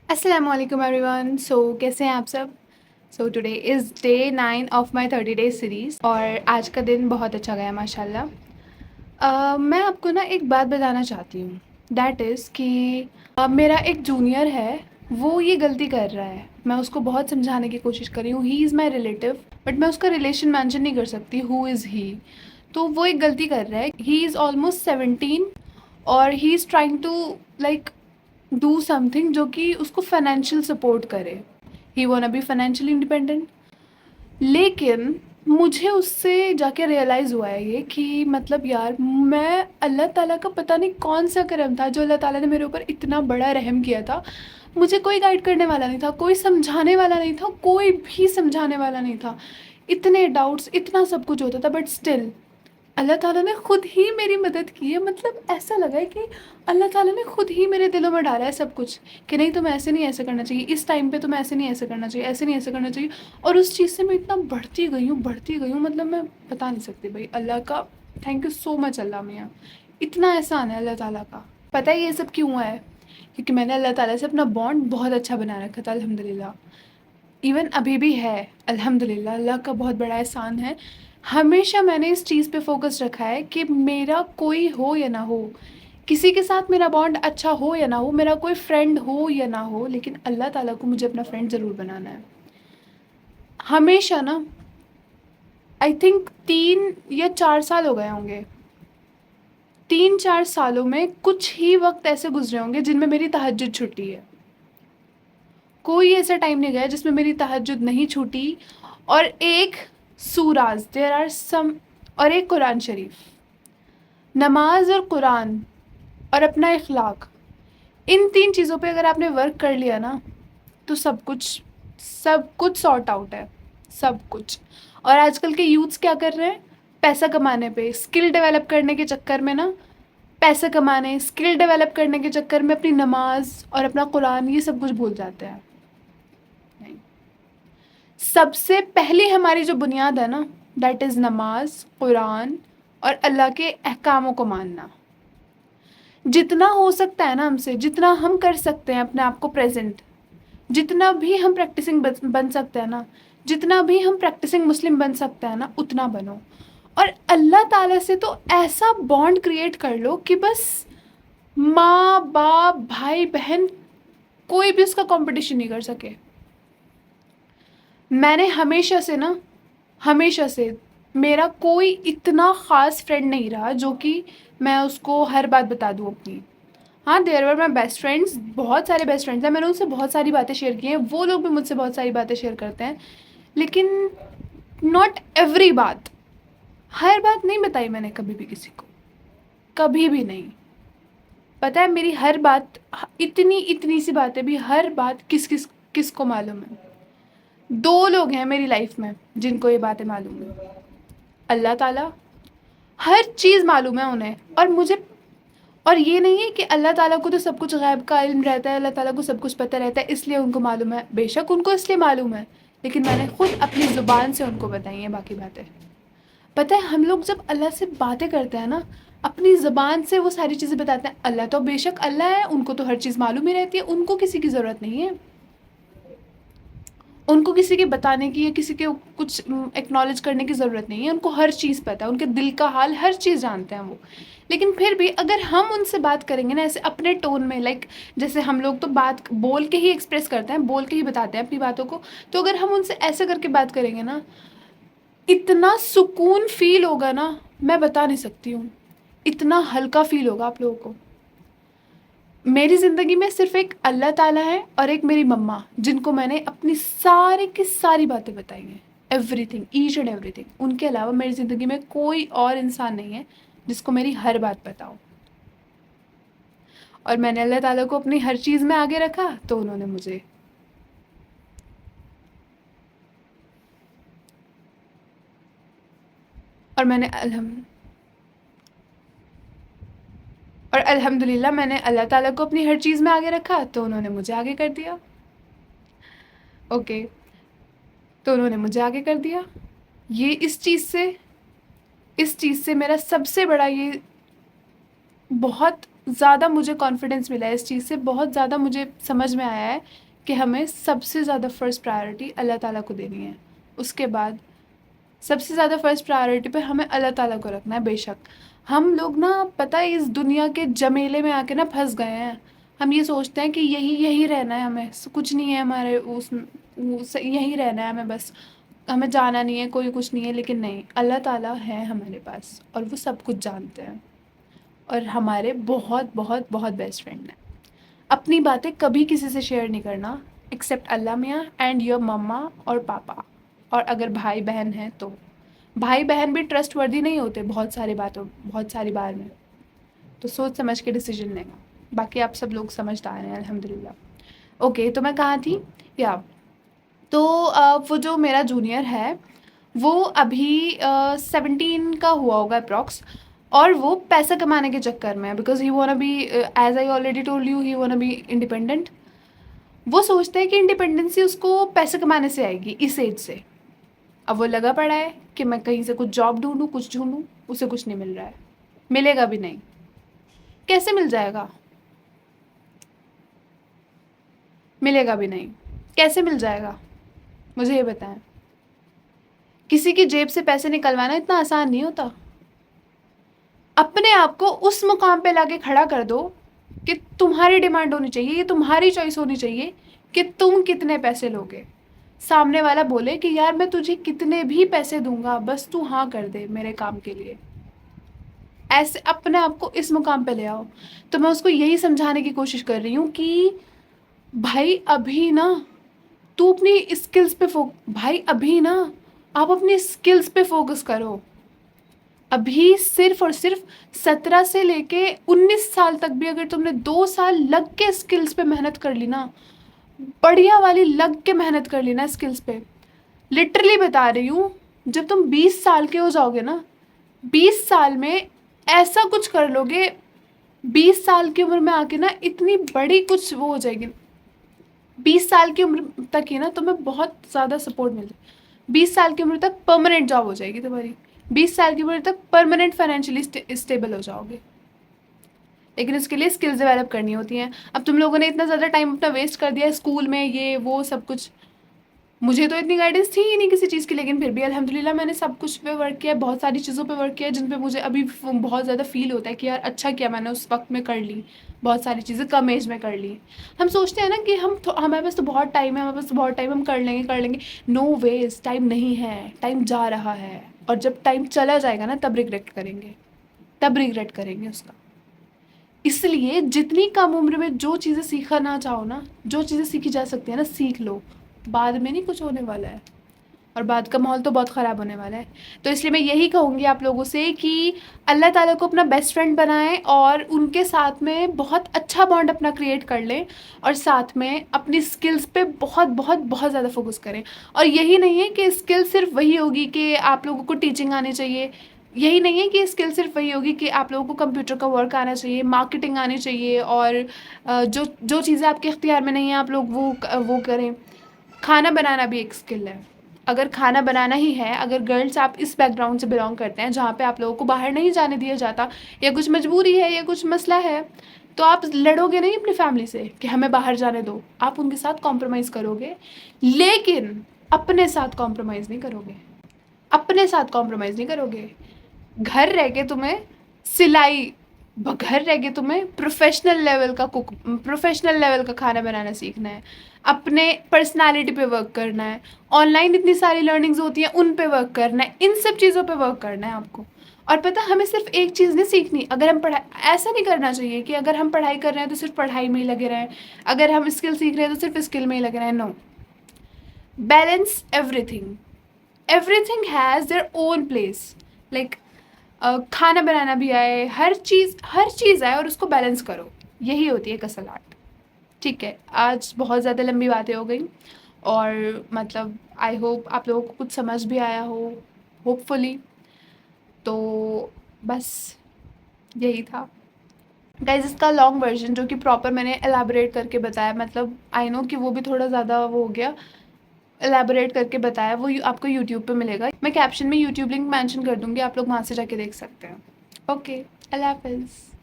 السلام علیکم every one. کیسے ہیں آپ سب؟ Today is day 9 of my 30 days series اور آج کا دن بہت اچھا گیا ماشاء اللہ. میں آپ کو نا ایک بات بتانا چاہتی ہوں. دیٹ از کہ میرا ایک جونیئر ہے، وہ یہ غلطی کر رہا ہے. میں اس کو بہت سمجھانے کی کوشش کر رہی ہوں. ہی از مائی ریلیٹیو بٹ میں اس کا ریلیشن مینشن نہیں کر سکتی. ہو از ہی؟ تو وہ ایک غلطی کر رہا ہے. ہی از آلموسٹ 17 اور he is trying to like do something جو کہ اس کو فائنینشیل سپورٹ کرے. He want be financially independent. لیکن مجھے اس سے جا کے ریئلائز ہوا ہے یہ کہ مطلب یار میں اللہ تعالیٰ کا پتہ نہیں کون سا کرم تھا جو اللہ تعالیٰ نے میرے اوپر اتنا بڑا رحم کیا تھا. مجھے کوئی گائیڈ کرنے والا نہیں تھا، کوئی سمجھانے والا نہیں تھا، کوئی بھی سمجھانے والا نہیں تھا. اتنے ڈاؤٹس، اتنا سب کچھ ہوتا تھا بٹ اسٹل اللہ تعالیٰ نے خود ہی میری مدد کی ہے. مطلب ایسا لگا ہے کہ اللہ تعالیٰ نے خود ہی میرے دلوں میں ڈالا ہے سب کچھ کہ نہیں تمہیں ایسے نہیں ایسے کرنا چاہیے، اس ٹائم پہ تمہیں ایسے نہیں ایسے کرنا چاہیے، ایسے نہیں ایسے کرنا چاہیے. اور اس چیز سے میں اتنا بڑھتی گئی ہوں. مطلب میں بتا نہیں سکتی بھائی. اللہ کا تھینک یو سو مچ. اللہ میاں اتنا احسان ہے اللہ تعالیٰ کا. پتہ ہے یہ سب کیوں ہوا ہے؟ کیونکہ میں نے اللہ تعالیٰ سے اپنا بانڈ بہت اچھا بنا رکھا تھا الحمد للہ. ایون ابھی بھی ہے الحمد للہ. اللہ کا بہت بڑا احسان ہے. ہمیشہ میں نے اس چیز پہ فوکس رکھا ہے کہ میرا کوئی ہو یا نہ ہو، کسی کے ساتھ میرا بانڈ اچھا ہو یا نہ ہو، میرا کوئی فرینڈ ہو یا نہ ہو، لیکن اللہ تعالیٰ کو مجھے اپنا فرینڈ ضرور بنانا ہے. ہمیشہ نا آئی تھنک 3 یا 4 سال ہو گئے ہوں گے. 3 4 سالوں میں کچھ ہی وقت ایسے گزرے ہوں گے جن میں میری تہجد چھٹی ہے. کوئی ایسا ٹائم نہیں گیا جس میں میری تہجد نہیں چھوٹی. اور ایک سوراز دیر آر سم، اور ایک قرآن شریف. نماز اور قرآن اور اپنا اخلاق، ان 3 چیزوں پہ اگر آپ نے ورک کر لیا نا تو سب کچھ سارٹ آؤٹ ہے. سب کچھ. اور آج کل کے یوتھس کیا کر رہے ہیں؟ پیسہ کمانے پہ، اسکل ڈیولپ کرنے کے چکر میں نا، پیسے کمانے، اسکل ڈیولپ کرنے کے چکر میں اپنی نماز اور اپنا قرآن یہ سب کچھ بھول جاتے ہیں. نہیں. سب سے پہلی ہماری جو بنیاد ہے نا دیٹ از نماز، قرآن اور اللہ کے احکاموں کو ماننا. جتنا ہو سکتا ہے نا ہم سے، جتنا ہم کر سکتے ہیں اپنے آپ کو پریزنٹ، جتنا بھی ہم پریکٹسنگ بن سکتے ہیں نا، جتنا بھی ہم پریکٹسنگ مسلم بن سکتے ہیں نا اتنا بنو. اور اللہ تعالیٰ سے تو ایسا بانڈ کریٹ کر لو کہ بس ماں باپ بھائی بہن کوئی بھی اس کا کمپٹیشن نہیں کر سکے. میں نے ہمیشہ سے میرا کوئی اتنا خاص فرینڈ نہیں رہا جو کہ میں اس کو ہر بات بتا دوں اپنی. ہاں there are my best friends, بہت سارے بیسٹ فرینڈس ہیں، میں نے ان سے بہت ساری باتیں شیئر کی ہیں، وہ لوگ بھی مجھ سے بہت ساری باتیں شیئر کرتے ہیں. لیکن ناٹ ایوری بات، ہر بات نہیں بتائی میں نے کبھی بھی کسی کو، کبھی بھی نہیں. پتہ ہے میری ہر بات، اتنی سی باتیں بھی، ہر بات کس کو معلوم ہے؟ 2 لوگ ہیں میری لائف میں جن کو یہ باتیں معلوم ہیں. اللہ تعالیٰ، ہر چیز معلوم ہے انہیں اور مجھے. اور یہ نہیں ہے کہ اللہ تعالیٰ کو تو سب کچھ غیب کا علم رہتا ہے، اللہ تعالیٰ کو سب کچھ پتہ رہتا ہے اس لیے ان کو معلوم ہے. بے شک ان کو اس لیے معلوم ہے، لیکن میں نے خود اپنی زبان سے ان کو بتائی ہیں باقی باتیں. پتہ ہے ہم لوگ جب اللہ سے باتیں کرتے ہیں نا اپنی زبان سے وہ ساری چیزیں بتاتے ہیں. اللہ تو بے شک اللہ ہے، ان کو تو ہر چیز معلوم ہی رہتی ہے، ان کو کسی کی ضرورت نہیں ہے، ان کو کسی کے بتانے کی یا کسی کے کچھ ایکنالج کرنے کی ضرورت نہیں ہے. ان کو ہر چیز پتہ ہے، ان کے دل کا حال ہر چیز جانتے ہیں وہ. لیکن پھر بھی اگر ہم ان سے بات کریں گے نا ایسے اپنے ٹون میں، لائک جیسے ہم لوگ تو بات بول کے ہی ایکسپریس کرتے ہیں، بول کے ہی بتاتے ہیں اپنی باتوں کو، تو اگر ہم ان سے ایسے کر کے بات کریں گے نا اتنا سکون فیل ہوگا نا میں بتا نہیں سکتی ہوں. اتنا ہلکا فیل ہوگا آپ لوگوں کو. میری زندگی میں صرف ایک اللہ تعالیٰ ہے اور ایک میری مما جن کو میں نے اپنی ساری کی ساری باتیں بتائی ہیں، everything, each and everything. ان کے علاوہ میری زندگی میں کوئی اور انسان نہیں ہے جس کو میری ہر بات پتہ ہو. اور میں نے اللہ تعالیٰ کو اپنی ہر چیز میں آگے رکھا تو انہوں نے مجھے. اور میں نے الحمد للہ میں نے اللہ تعالیٰ کو اپنی ہر چیز میں آگے رکھا تو انہوں نے مجھے آگے کر دیا. اوکے تو انہوں نے مجھے آگے کر دیا. یہ اس چیز سے میرا سب سے بڑا یہ بہت زیادہ مجھے کانفیڈنس ملا ہے اس چیز سے، بہت زیادہ مجھے سمجھ میں آیا ہے کہ ہمیں سب سے زیادہ فرسٹ پرائیورٹی اللہ تعالیٰ کو دینی ہے. اس کے بعد سب سے زیادہ فرسٹ پرائیورٹی پہ ہمیں اللہ تعالیٰ کو رکھنا ہے. بے شک ہم لوگ نا پتہ ہے اس دنیا کے جمیلے میں آ کے نا پھنس گئے ہیں. ہم یہ سوچتے ہیں کہ یہی رہنا ہے، ہمیں کچھ نہیں ہے، ہمارے یہی رہنا ہے، ہمیں بس ہمیں جانا نہیں ہے، کوئی کچھ نہیں ہے. لیکن نہیں، اللہ تعالیٰ ہے ہمارے پاس اور وہ سب کچھ جانتے ہیں اور ہمارے بہت بہت بہت بیسٹ فرینڈ ہیں. اپنی باتیں کبھی کسی سے شیئر نہیں کرنا ایکسیپٹ اللہ میاں اینڈ یور مما اور پاپا. اور اگر بھائی بہن ہیں تو بھائی بہن بھی ٹرسٹ وردی نہیں ہوتے بہت ساری بار میں، تو سوچ سمجھ کے ڈیسیجن لینا. باقی آپ سب لوگ سمجھدار ہیں الحمدللہ. اوکے، تو میں کہاں تھی؟ تو وہ جو میرا جونیئر ہے وہ ابھی 17 کا ہوا ہوگا اپروکس، اور وہ پیسہ کمانے کے چکر میں، because he wanna be, as I already told you, he wanna be independent. وہ سوچتا ہے کہ انڈیپینڈنسی اس کو پیسے کمانے سے آئے گی اس ایج سے. اب وہ لگا پڑا ہے کہ میں کہیں سے کچھ جاب ڈھونڈوں، کچھ ڈھونڈوں، اسے کچھ نہیں مل رہا ہے، ملے گا بھی نہیں. کیسے مل جائے گا؟ ملے گا بھی نہیں. کیسے مل جائے گا؟ مجھے یہ بتائیں. کسی کی جیب سے پیسے نکلوانا اتنا آسان نہیں ہوتا. اپنے آپ کو اس مقام پہ لا کے کھڑا کر دو کہ تمہاری ڈیمانڈ ہونی چاہیے، یہ تمہاری چوائس ہونی چاہیے کہ تم کتنے پیسے لوگے. سامنے والا بولے کہ یار میں تجھے کتنے بھی پیسے دوں گا، بس تو ہاں کر دے میرے کام کے لیے. ایسے اپنے آپ کو اس مقام پہ لے آؤ. تو میں اس کو یہی سمجھانے کی کوشش کر رہی ہوں کہ بھائی ابھی نا تو اپنی اسکلز پہ بھائی ابھی نا آپ اپنی اسکلز پہ فوکس کرو. ابھی صرف اور صرف 17 سے لے کے 19 سال تک بھی اگر تم نے 2 سال لگ کے اسکلز پہ محنت کر لی نا، بڑھیا والی لگ کے محنت کر لی نا اسکلز پہ، لٹرلی بتا رہی ہوں، جب تم 20 سال کے ہو جاؤ گے نا، 20 سال میں ایسا کچھ کر لو گے، 20 سال کی عمر میں آ کے نا اتنی بڑی کچھ وہ ہو جائے گی. 20 سال کی عمر تک ہی نا تمہیں بہت زیادہ سپورٹ مل جائے. 20 سال کی عمر تک پرماننٹ جاب ہو جائے گی تمہاری. 20 سال کی عمر تک پرماننٹ فائنینشلی اسٹیبل ہو جاؤ گے. لیکن اس کے لیے اسکلز ڈیولپ کرنی ہوتی ہیں. اب تم لوگوں نے اتنا زیادہ ٹائم اپنا ویسٹ کر دیا اسکول میں، یہ وہ سب کچھ. مجھے تو اتنی گائیڈنس تھی ہی نہیں کسی چیز کی، لیکن پھر بھی الحمدللہ میں نے سب کچھ پہ ورک کیا، بہت ساری چیزوں پہ ورک کیا جن پہ مجھے ابھی بہت زیادہ فیل ہوتا ہے کہ یار اچھا کیا میں نے اس وقت میں کر لی، بہت ساری چیزیں کم ایج میں کر لی. ہم سوچتے ہیں نا کہ ہمارے پاس تو بہت ٹائم ہے، ہمارے پاس تو بہت ٹائم، ہم کر لیں گے. نو ویز، ٹائم نہیں ہے، ٹائم جا رہا ہے. اور جب ٹائم چلا جائے گا نا تب ریگریٹ کریں گے اس کا. اس لیے جتنی کم عمر میں جو چیزیں سیکھنا چاہو نا، جو چیزیں سیکھی جا سکتی ہیں نا سیکھ لو. بعد میں نہیں کچھ ہونے والا ہے، اور بعد کا ماحول تو بہت خراب ہونے والا ہے. تو اس لیے میں یہی کہوں گی آپ لوگوں سے کہ اللہ تعالیٰ کو اپنا بیسٹ فرینڈ بنائیں اور ان کے ساتھ میں بہت اچھا بانڈ اپنا کریٹ کر لیں، اور ساتھ میں اپنی اسکلز پہ بہت بہت بہت زیادہ فوکس کریں. اور یہی نہیں ہے کہ اسکل صرف وہی ہوگی کہ آپ لوگوں کو ٹیچنگ آنی چاہیے، یہی نہیں ہے کہ اسکل صرف وہی ہوگی کہ آپ لوگوں کو کمپیوٹر کا ورک آنا چاہیے، مارکیٹنگ آنی چاہیے، اور جو چیزیں آپ کے اختیار میں نہیں ہیں آپ لوگ وہ کریں. کھانا بنانا بھی ایک اسکل ہے. اگر کھانا بنانا ہی ہے، اگر گرلس آپ اس بیک گراؤنڈ سے بلانگ کرتے ہیں جہاں پہ آپ لوگوں کو باہر نہیں جانے دیا جاتا، یا کچھ مجبوری ہے یا کچھ مسئلہ ہے، تو آپ لڑو گے نہیں اپنی فیملی سے کہ ہمیں باہر جانے دو. آپ ان کے ساتھ کمپرومائز کرو گے، لیکن اپنے ساتھ کمپرومائز نہیں کرو گے. گھر رہ کے تمہیں سلائی، گھر رہ کے تمہیں پروفیشنل لیول کا کھانا بنانا سیکھنا ہے، اپنے پرسنالٹی پہ ورک کرنا ہے. آن لائن اتنی ساری لرننگز ہوتی ہیں، ان پہ ورک کرنا ہے، ان سب چیزوں پہ ورک کرنا ہے آپ کو. اور پتہ ہمیں صرف ایک چیز نہیں سیکھنی. اگر ہم ایسا نہیں کرنا چاہیے کہ اگر ہم پڑھائی کر رہے ہیں تو صرف پڑھائی میں ہی لگے رہیں، اگر ہم اسکل سیکھ رہے ہیں تو صرف اسکل میں ہی لگے رہیں. No, balance everything has their own place. Like کھانا بنانا بھی آئے، ہر چیز آئے اور اس کو بیلنس کرو. یہی ہوتی ہے اصل آرٹ. ٹھیک ہے، آج بہت زیادہ لمبی باتیں ہو گئیں، اور مطلب آئی ہوپ آپ لوگوں کو کچھ سمجھ بھی آیا ہو، ہوپ فلی. تو بس یہی تھا گائز اس کا لانگ ورژن، جو کہ پراپر میں نے ایلیبوریٹ کر کے بتایا. مطلب آئی نو کہ وہ بھی تھوڑا زیادہ وہ ہو گیا، ایلیبوریٹ کر کے بتایا. وہ آپ کو یوٹیوب پہ ملے گا، میں کیپشن میں یوٹیوب لنک مینشن کر دوں گی، آپ لوگ وہاں سے جا کے دیکھ سکتے ہیں. اوکے، اللہ حافظ.